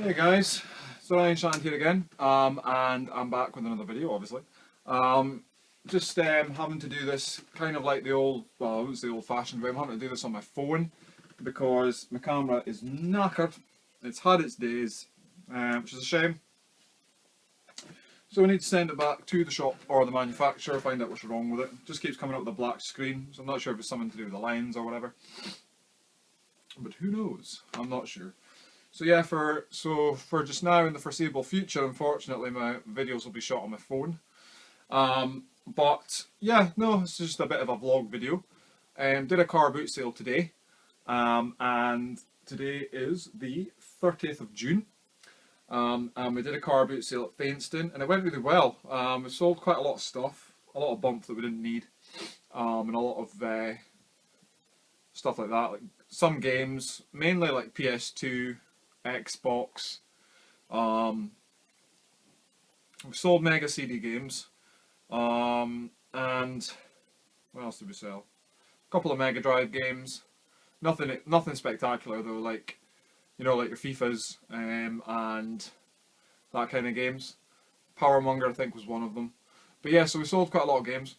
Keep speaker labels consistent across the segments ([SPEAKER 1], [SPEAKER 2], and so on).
[SPEAKER 1] Hey guys, it's TheRyanshand here again, and I'm back with another video, obviously. Just having to do this kind of like the old, well, it was the old-fashioned way. I'm having to do this on my phone because my camera is knackered. It's had its days, which is a shame. So I need to send it back to the shop or the manufacturer, find out what's wrong with it. It just keeps coming up with a black screen, so I'm not sure if it's something to do with the lens or whatever. But who knows? I'm not sure. So yeah, for just now in the foreseeable future, unfortunately, my videos will be shot on my phone. But yeah, no, it's just a bit of a vlog video. Did a car boot sale today, and today is the 30th of June. And we did a car boot sale at Fainston, and it went really well. We sold quite a lot of stuff, a lot of bump that we didn't need, and a lot of stuff like that, like some games, mainly like PS2, Xbox. We sold Mega CD games, and what else did we sell? A couple of Mega Drive games. Nothing spectacular though, like like your FIFAs and that kind of games. Powermonger I think was one of them. But yeah, so we sold quite a lot of games.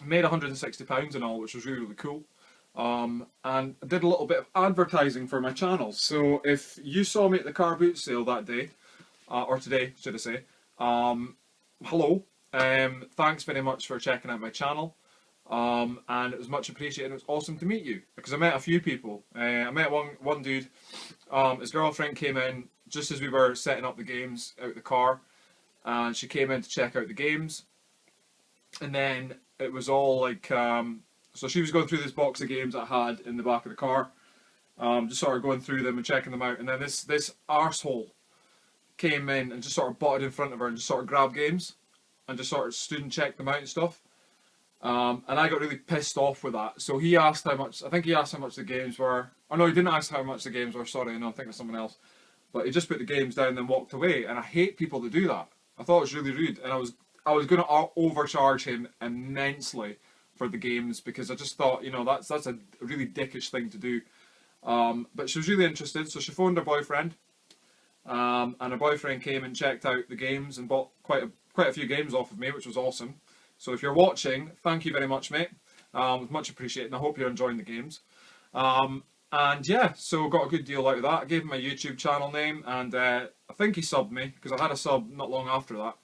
[SPEAKER 1] Made £160 in all, which was really cool. And I did a little bit of advertising for my channel. So if you saw me at the car boot sale that day, or today, should I say, hello. Thanks very much for checking out my channel. And it was much appreciated. It was awesome to meet you because I met a few people. I met one dude. His girlfriend came in just as we were setting up the games out the car, and she came in to check out the games. And then it was all like, so she was going through this box of games I had in the back of the car, just sort of going through them and checking them out. And then this arsehole came in and just sort of butted in front of her and just sort of grabbed games and just sort of stood and checked them out and stuff. And I got really pissed off with that. So he asked how much, I think he asked how much the games were. Oh no, he didn't ask how much the games were, sorry, no, I'm thinking of someone else. But he just put the games down and then walked away. And I hate people that do that. I thought it was really rude. And I was going to overcharge him immensely for the games because I just thought, that's a really dickish thing to do. But she was really interested, so she phoned her boyfriend. And her boyfriend came and checked out the games and bought quite a few games off of me, which was awesome. So if you're watching, thank you very much, mate. It was much appreciated, and I hope you're enjoying the games. And yeah, so got a good deal out of that. I gave him my YouTube channel name, and I think he subbed me, because I had a sub not long after that.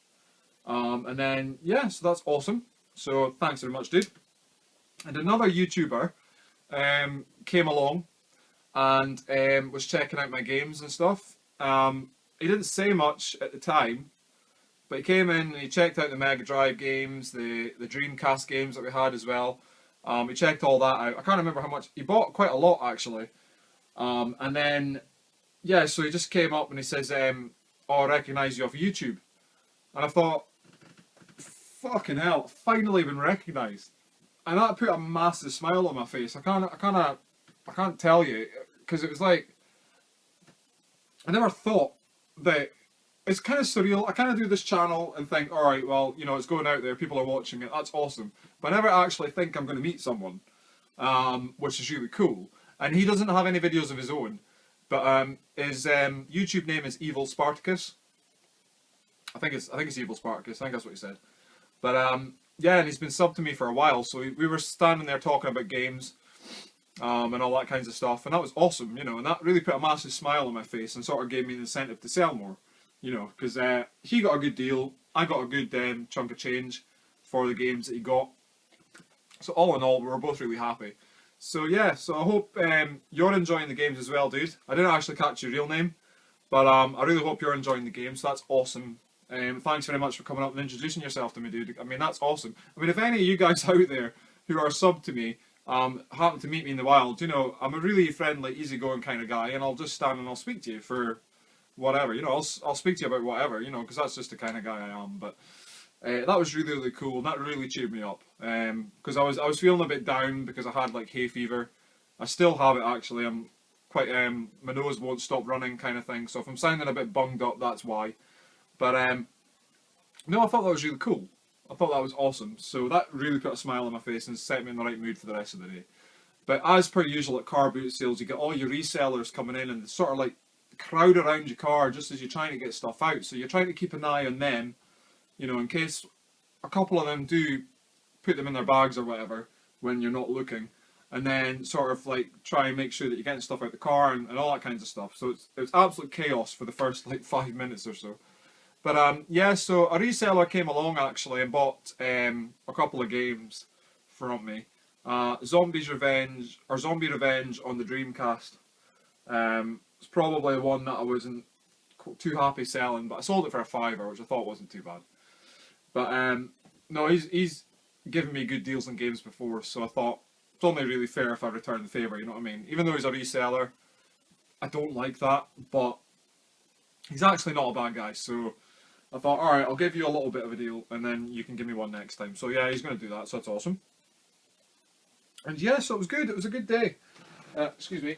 [SPEAKER 1] And then, yeah, so that's awesome. So thanks very much, dude. And another YouTuber came along and was checking out my games and stuff. He didn't say much at the time, but he came in and he checked out the Mega Drive games, the Dreamcast games that we had as well. He checked all that out. I can't remember how much. He bought quite a lot actually. And then, yeah, so he just came up and he says, oh, I recognise you off YouTube. And I thought, fucking hell, I've finally been recognised. And that put a massive smile on my face. I can't tell you, because it was like, I never thought that. It's kind of surreal. I kind of do this channel and think, alright, well, it's going out there, people are watching it, that's awesome. But I never actually think I'm going to meet someone, which is really cool. And he doesn't have any videos of his own, but his YouTube name is Evil Spartacus. I think it's Evil Spartacus, I think that's what he said. But yeah, and he's been subbed to me for a while, so we were standing there talking about games, and all that kinds of stuff, and that was awesome, and that really put a massive smile on my face and sort of gave me an incentive to sell more. Because he got a good deal, I got a good chunk of change for the games that he got. So all in all, we were both really happy. So yeah, so I hope you're enjoying the games as well, dude. I didn't actually catch your real name, but I really hope you're enjoying the games. So that's awesome. Thanks very much for coming up and introducing yourself to me, dude. I mean, that's awesome. I mean, if any of you guys out there who are subbed to me happen to meet me in the wild, I'm a really friendly, easygoing kind of guy, and I'll just stand and I'll speak to you for whatever, I'll speak to you about whatever, because that's just the kind of guy I am. But that was really cool, and that really cheered me up, because I was feeling a bit down because I had like hay fever. I still have it actually. I'm quite my nose won't stop running kind of thing. So if I'm sounding a bit bunged up, that's why. But no, I thought that was really cool. I thought that was awesome. So that really put a smile on my face and set me in the right mood for the rest of the day. But as per usual at car boot sales, you get all your resellers coming in and sort of like crowd around your car just as you're trying to get stuff out. So you're trying to keep an eye on them, you know, in case a couple of them do put them in their bags or whatever when you're not looking. And then sort of like try and make sure that you're getting stuff out the car and all that kinds of stuff. So it was absolute chaos for the first like 5 minutes or so. But yeah, so a reseller came along actually and bought a couple of games from me. Zombie Revenge on the Dreamcast. It's probably one that I wasn't too happy selling, but I sold it for a £5, which I thought wasn't too bad. But no, he's given me good deals on games before, so I thought it's only really fair if I return the favour, you know what I mean? Even though he's a reseller, I don't like that, but he's actually not a bad guy, so I thought, alright, I'll give you a little bit of a deal, and then you can give me one next time. So yeah, he's going to do that, so that's awesome. And yeah, so it was good, it was a good day. Excuse me,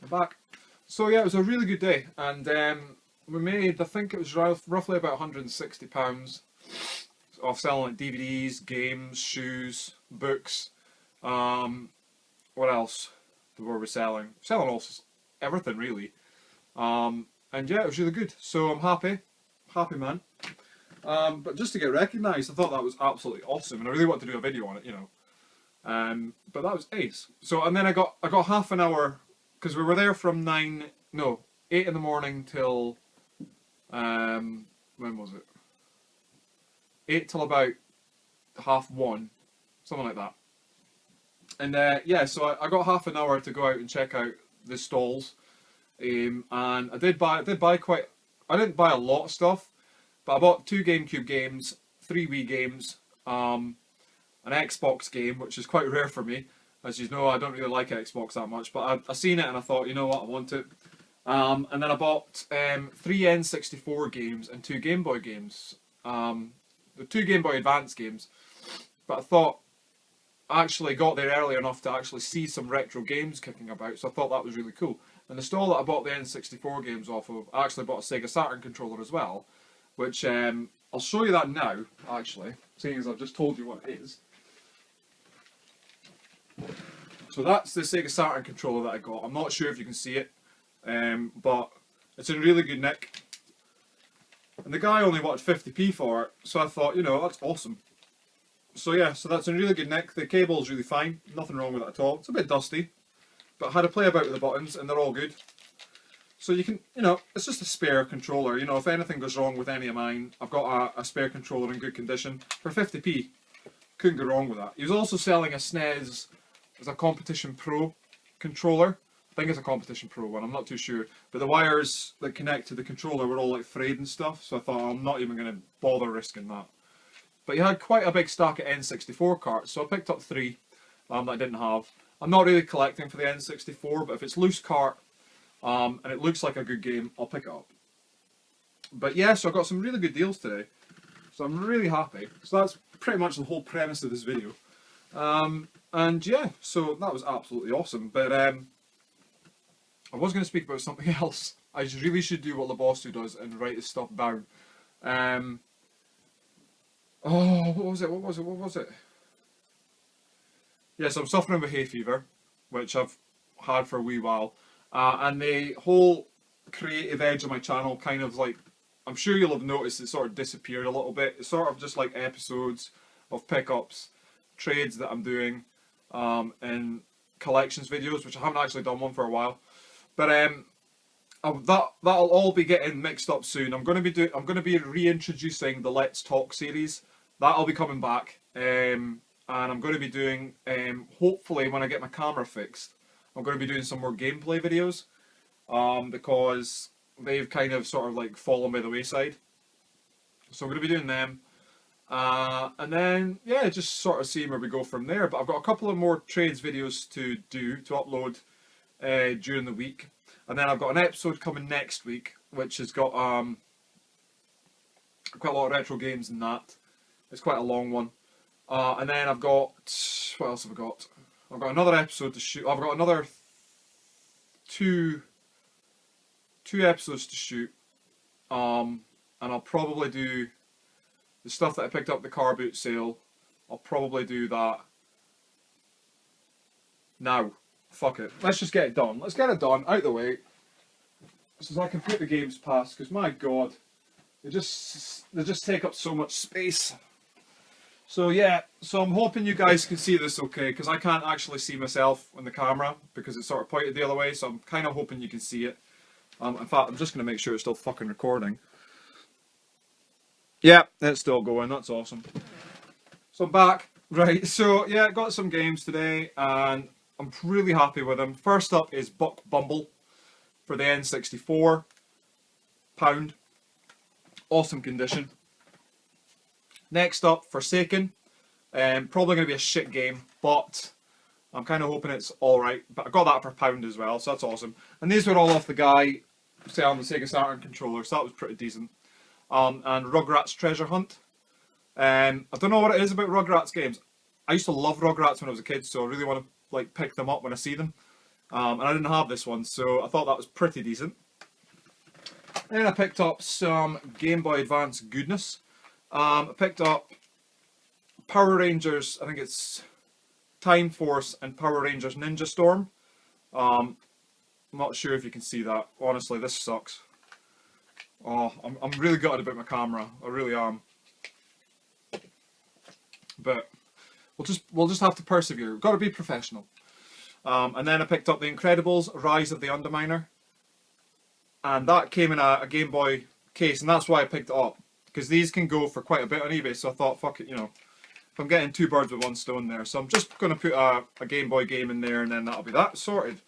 [SPEAKER 1] I'm back. So yeah, it was a really good day, and we made, I think it was roughly about £160 of selling like DVDs, games, shoes, books. What else were we selling? Selling also everything really. And yeah, it was really good. So I'm happy man. But just to get recognised, I thought that was absolutely awesome, and I really wanted to do a video on it, you know. But that was ace. So and then I got half an hour because we were there from 8 in the morning till when was it? 8 till about 1:30, something like that. And yeah, so I got half an hour to go out and check out the stalls, and I did buy quite. I didn't buy a lot of stuff, but I bought 2 GameCube games, 3 Wii games, an Xbox game, which is quite rare for me. As you know, I don't really like Xbox that much, but I seen it and I thought, you know what, I want it. And then I bought 3 N64 games and 2 Game Boy games, the 2 Game Boy Advance games. But I thought I actually got there early enough to actually see some retro games kicking about, so I thought that was really cool. And the stall that I bought the N64 games off of, I actually bought a Sega Saturn controller as well, which I'll show you that now, actually, seeing as I've just told you what it is. So that's the Sega Saturn controller that I got. I'm not sure if you can see it, but it's in really good nick. And the guy only wanted 50p for it, so I thought, you know, that's awesome. So yeah, so that's in really good nick. The cable is really fine, nothing wrong with it at all. It's a bit dusty, but I had to play about with the buttons and they're all good. So you can, you know, it's just a spare controller. You know, if anything goes wrong with any of mine, I've got a spare controller in good condition for 50p. Couldn't go wrong with that. He was also selling a SNES as a Competition Pro controller. I think it's a Competition Pro one, I'm not too sure. But the wires that connect to the controller were all like frayed and stuff, so I thought I'm not even going to bother risking that. But he had quite a big stack of N64 carts, so I picked up 3 that I didn't have. I'm not really collecting for the N64, but if it's loose cart and it looks like a good game, I'll pick it up. But yeah, so I got some really good deals today, so I'm really happy. So that's pretty much the whole premise of this video. And yeah, so that was absolutely awesome. But I was going to speak about something else. I really should do what the boss who does and write his stuff down. Oh, what was it? Yes, I'm suffering with hay fever, which I've had for a wee while. And the whole creative edge of my channel kind of like, I'm sure you'll have noticed it sort of disappeared a little bit. It's sort of just like episodes of pickups, trades that I'm doing, and collections videos, which I haven't actually done one for a while. But that'll all be getting mixed up soon. I'm going to be reintroducing the Let's Talk series. That'll be coming back, and I'm going to be doing, hopefully when I get my camera fixed, I'm going to be doing some more gameplay videos, because they've kind of sort of like fallen by the wayside. So I'm going to be doing them, and then yeah, just sort of seeing where we go from there. But I've got a couple of more trades videos to upload during the week, and then I've got an episode coming next week, which has got quite a lot of retro games in that. It's quite a long one. And then I've got, what else have I got? I've got another episode to shoot. I've got another two episodes to shoot. And I'll probably do the stuff that I picked up at the car boot sale. I'll probably do that now. Fuck it. Let's just get it done. Let's get it done, out the way. so I can put the games past, because my god, they just take up so much space. So yeah, so I'm hoping you guys can see this okay, because I can't actually see myself on the camera because it's sort of pointed the other way, so I'm kind of hoping you can see it. In fact, I'm just going to make sure it's still fucking recording. Yeah, it's still going, that's awesome. So I'm back. Right, so yeah, got some games today and I'm really happy with them. First up is Buck Bumble for the N64. £1. Awesome condition. Next up, Forsaken. Probably going to be a shit game, but I'm kind of hoping it's alright. But I got that for £1 as well, so that's awesome. And these were all off the guy selling the Sega Saturn controller, so that was pretty decent. And Rugrats Treasure Hunt. I don't know what it is about Rugrats games. I used to love Rugrats when I was a kid, so I really want to like pick them up when I see them. And I didn't have this one, so I thought that was pretty decent. Then I picked up some Game Boy Advance goodness. I picked up Power Rangers, I think it's Time Force and Power Rangers Ninja Storm. I'm not sure if you can see that. Honestly, this sucks. Oh, I'm really gutted about my camera. I really am. But we'll just have to persevere. We've got to be professional. And then I picked up The Incredibles: Rise of the Underminer, and that came in a Game Boy case, and that's why I picked it up, because these can go for quite a bit on eBay. So I thought, fuck it, you know, if I'm getting 2 birds with 1 stone there. So I'm just going to put a Game Boy game in there, and then that'll be that sorted.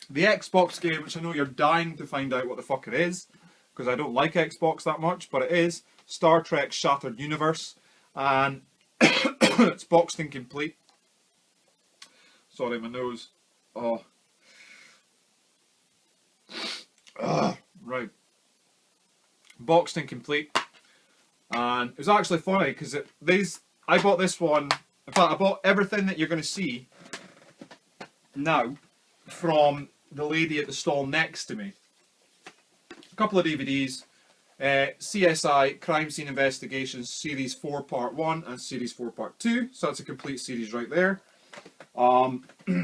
[SPEAKER 1] The Xbox game, which I know you're dying to find out what the fuck it is, because I don't like Xbox that much, but it is Star Trek Shattered Universe, and it's boxed and complete. Sorry, my nose. Oh. Right. Boxed and complete. And it was actually funny because I bought this one. In fact, I bought everything that you're going to see now from the lady at the stall next to me. A couple of DVDs. CSI Crime Scene Investigations Series 4 Part 1 and Series 4 Part 2. So that's a complete series right there. 3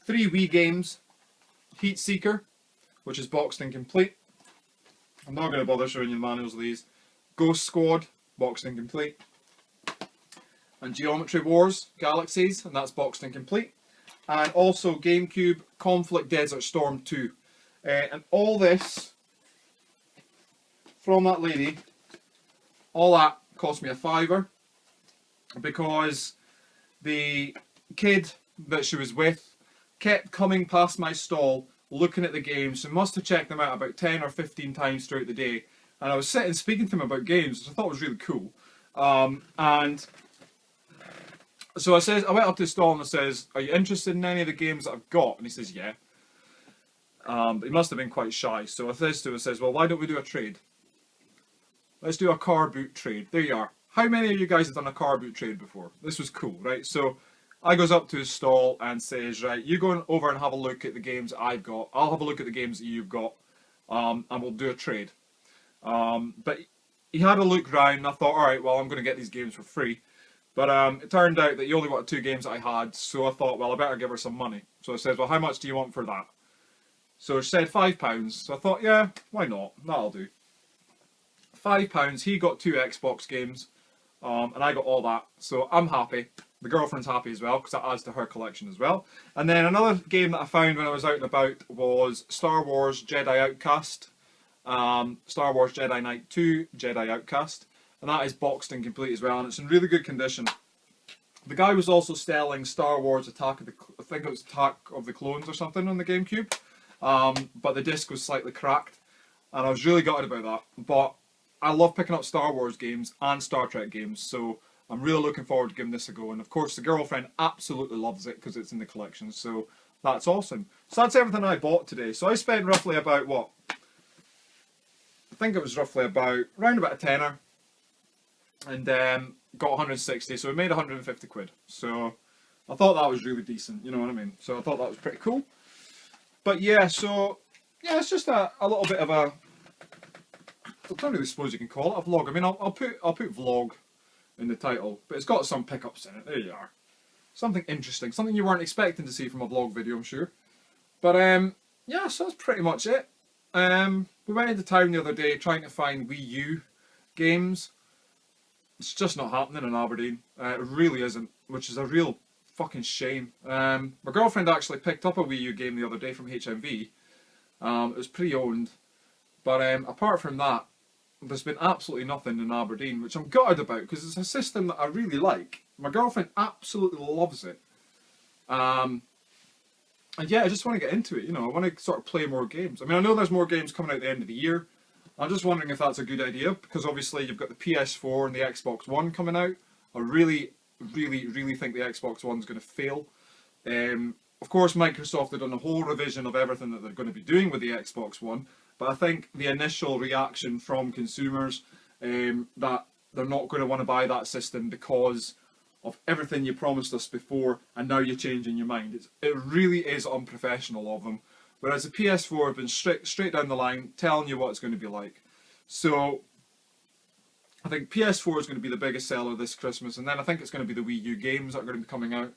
[SPEAKER 1] Wii games. Heat Seeker, which is boxed and complete. I'm not going to bother showing you the manuals of these. Ghost Squad, boxed and complete. And Geometry Wars Galaxies, and that's boxed and complete. And also GameCube Conflict Desert Storm 2. And all this from that lady, all that cost me a £5, because the kid that she was with kept coming past my stall looking at the games, and must have checked them out about 10 or 15 times throughout the day. And I was sitting speaking to him about games, which I thought was really cool. And so I went up to the stall and I says, "Are you interested in any of the games that I've got?" And he says, "Yeah." But he must have been quite shy. So I says, "Well, why don't we do a trade? Let's do a car boot trade." There you are. How many of you guys have done a car boot trade before? This was cool, right? So I goes up to his stall and says, "Right, you go over and have a look at the games I've got. I'll have a look at the games that you've got, and we'll do a trade." But he had a look round, and I thought, alright, well, I'm going to get these games for free. But it turned out that he only wanted 2 games that I had, so I thought, well, I better give her some money. So I said, "Well, how much do you want for that?" So she said £5, so I thought, yeah, why not? That'll do. £5, he got 2 Xbox games, and I got all that, so I'm happy. The girlfriend's happy as well, because that adds to her collection as well. And then another game that I found when I was out and about was Star Wars Jedi Outcast. Star Wars Jedi Knight 2, Jedi Outcast. And that is boxed and complete as well, and it's in really good condition. The guy was also selling Star Wars I think it was Attack of the Clones or something on the GameCube. But the disc was slightly cracked, and I was really gutted about that. But I love picking up Star Wars games and Star Trek games, so I'm really looking forward to giving this a go. And of course the girlfriend absolutely loves it because it's in the collection, so that's awesome. So that's everything I bought today. So I spent roughly about, what? I think it was roughly about, round about a tenner. And got 160, so we made 150 quid. So I thought that was really decent, you know what I mean? So I thought that was pretty cool. But yeah, so yeah, it's just a little bit of a, I don't really suppose you can call it a vlog. I mean, I'll put vlog in the title, but it's got some pickups in it. There you are. Something interesting, something you weren't expecting to see from a vlog video, I'm sure. But yeah, so that's pretty much it. We went into town the other day trying to find Wii U games. It's just not happening in Aberdeen. It really isn't, which is a real fucking shame. My girlfriend actually picked up a Wii U game the other day from HMV. It was pre-owned, but apart from that, there's been absolutely nothing in Aberdeen, which I'm gutted about because it's a system that I really like. My girlfriend absolutely loves it. And yeah, I just want to get into it, you know, I want to sort of play more games. I mean, I know there's more games coming out at the end of the year. I'm just wondering if that's a good idea, because obviously you've got the PS4 and the Xbox One coming out. I really think the Xbox One's going to fail. Of course, Microsoft have done a whole revision of everything that they're going to be doing with the Xbox One, but I think the initial reaction from consumers that they're not going to want to buy that system because of everything you promised us before, and now you're changing your mind. It really is unprofessional of them. Whereas the PS4 have been straight down the line, telling you what it's going to be like. So I think PS4 is going to be the biggest seller this Christmas, and then I think it's going to be the Wii U games that are going to be coming out.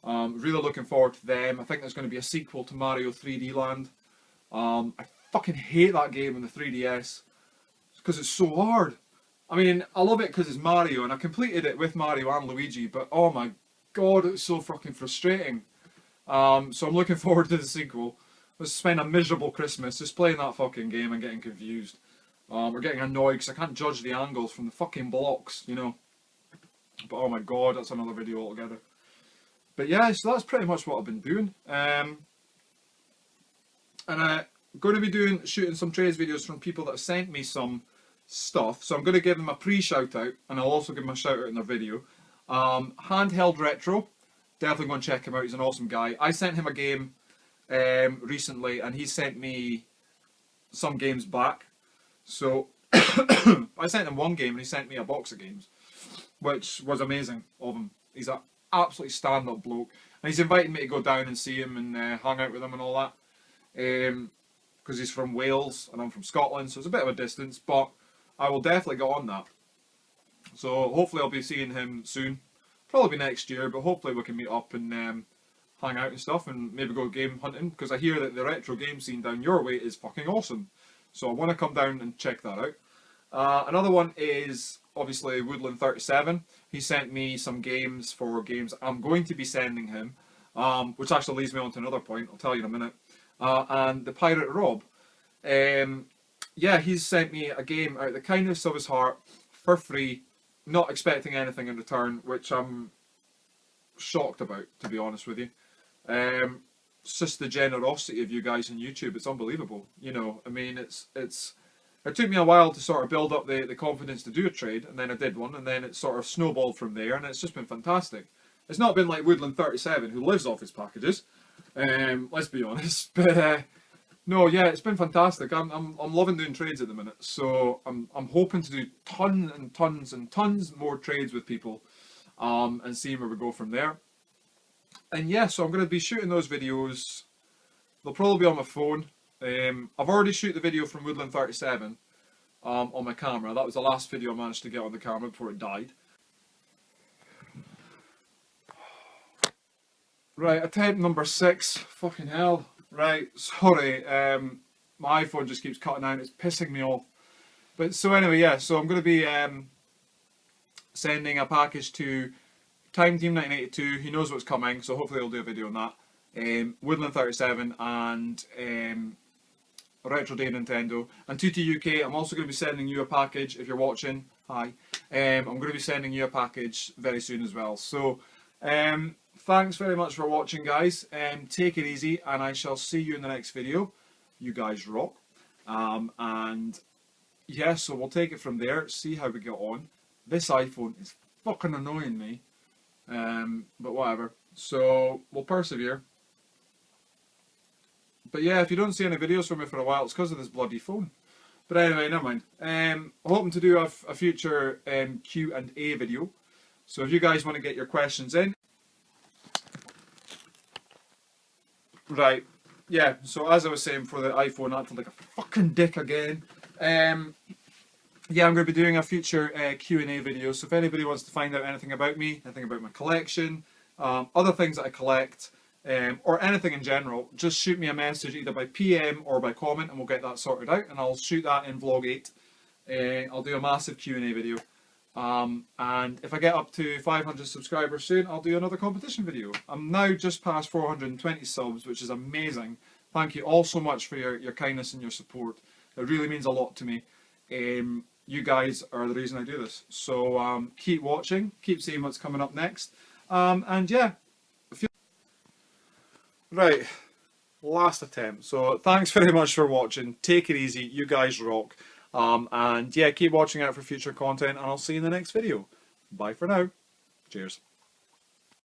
[SPEAKER 1] Really looking forward to them. I think there's going to be a sequel to Mario 3D Land. I fucking hate that game on the 3DS because it's so hard. I mean, I love it because it's Mario, and I completed it with Mario and Luigi, but oh my god, it's so fucking frustrating. So I'm looking forward to the sequel. Let's spend a miserable Christmas just playing that fucking game and getting confused. Or getting annoyed because I can't judge the angles from the fucking blocks, you know. But oh my god, that's another video altogether. But yeah, so that's pretty much what I've been doing. And I'm going to be shooting some trades videos from people that have sent me some stuff. So I'm going to give them a pre-shout out, and I'll also give them a shout out in their video. Handheld Retro, definitely go and check him out, he's an awesome guy. I sent him a game recently, and he sent me some games back. So I sent him one game and he sent me a box of games, which was amazing of him. He's an absolutely stand-up bloke, and he's invited me to go down and see him and hang out with him and all that, because he's from Wales and I'm from Scotland, so it's a bit of a distance, but I will definitely go on that. So hopefully I'll be seeing him soon, probably next year, but hopefully we can meet up and hang out and stuff, and maybe go game hunting, because I hear that the retro game scene down your way is fucking awesome. So I want to come down and check that out. Another one is obviously Woodland 37. He sent me some games for games I'm going to be sending him, which actually leads me on to another point, I'll tell you in a minute. And the Pirate Rob. Yeah, he's sent me a game out of the kindness of his heart for free, not expecting anything in return, which I'm shocked about, to be honest with you. It's just the generosity of you guys on YouTube. It's unbelievable. You know, I mean, it took me a while to sort of build up the confidence to do a trade, and then I did one, and then it sort of snowballed from there, and it's just been fantastic. It's not been like Woodland 37, who lives off his packages. Let's be honest, but no, yeah, it's been fantastic. I'm loving doing trades at the minute, so I'm hoping to do tons and tons and tons more trades with people, and see where we go from there. And yeah, so I'm going to be shooting those videos. They'll probably be on my phone. I've already shot the video from Woodland 37 on my camera. That was the last video I managed to get on the camera before it died. Right, attempt number 6. Fucking hell. Right, sorry. My iPhone just keeps cutting out. It's pissing me off. But so anyway, yeah. So I'm going to be sending a package to Time Team 1982. He knows what's coming, so hopefully he'll do a video on that. Woodland 37 and Retro Day Nintendo. And TT UK, I'm also going to be sending you a package if you're watching. Hi. I'm going to be sending you a package very soon as well. So thanks very much for watching, guys. Take it easy, and I shall see you in the next video. You guys rock. And yeah, so we'll take it from there, see how we get on. This iPhone is fucking annoying me. But whatever. So we'll persevere. But yeah, if you don't see any videos from me for a while, it's because of this bloody phone. But anyway, never mind. I'm hoping to do a future Q&A video. So if you guys want to get your questions in. Right. Yeah, so as I was saying for the iPhone, acting like a fucking dick again. Yeah, I'm going to be doing a future Q&A video, so if anybody wants to find out anything about me, anything about my collection, other things that I collect, or anything in general, just shoot me a message either by PM or by comment, and we'll get that sorted out, and I'll shoot that in vlog 8. I'll do a massive Q&A video. And if I get up to 500 subscribers soon, I'll do another competition video. I'm now just past 420 subs, which is amazing. Thank you all so much for your kindness and your support. It really means a lot to me. You guys are the reason I do this. So keep watching, keep seeing what's coming up next. And yeah. Right, last attempt. So thanks very much for watching. Take it easy. You guys rock. And yeah, keep watching out for future content, and I'll see you in the next video. Bye for now. Cheers.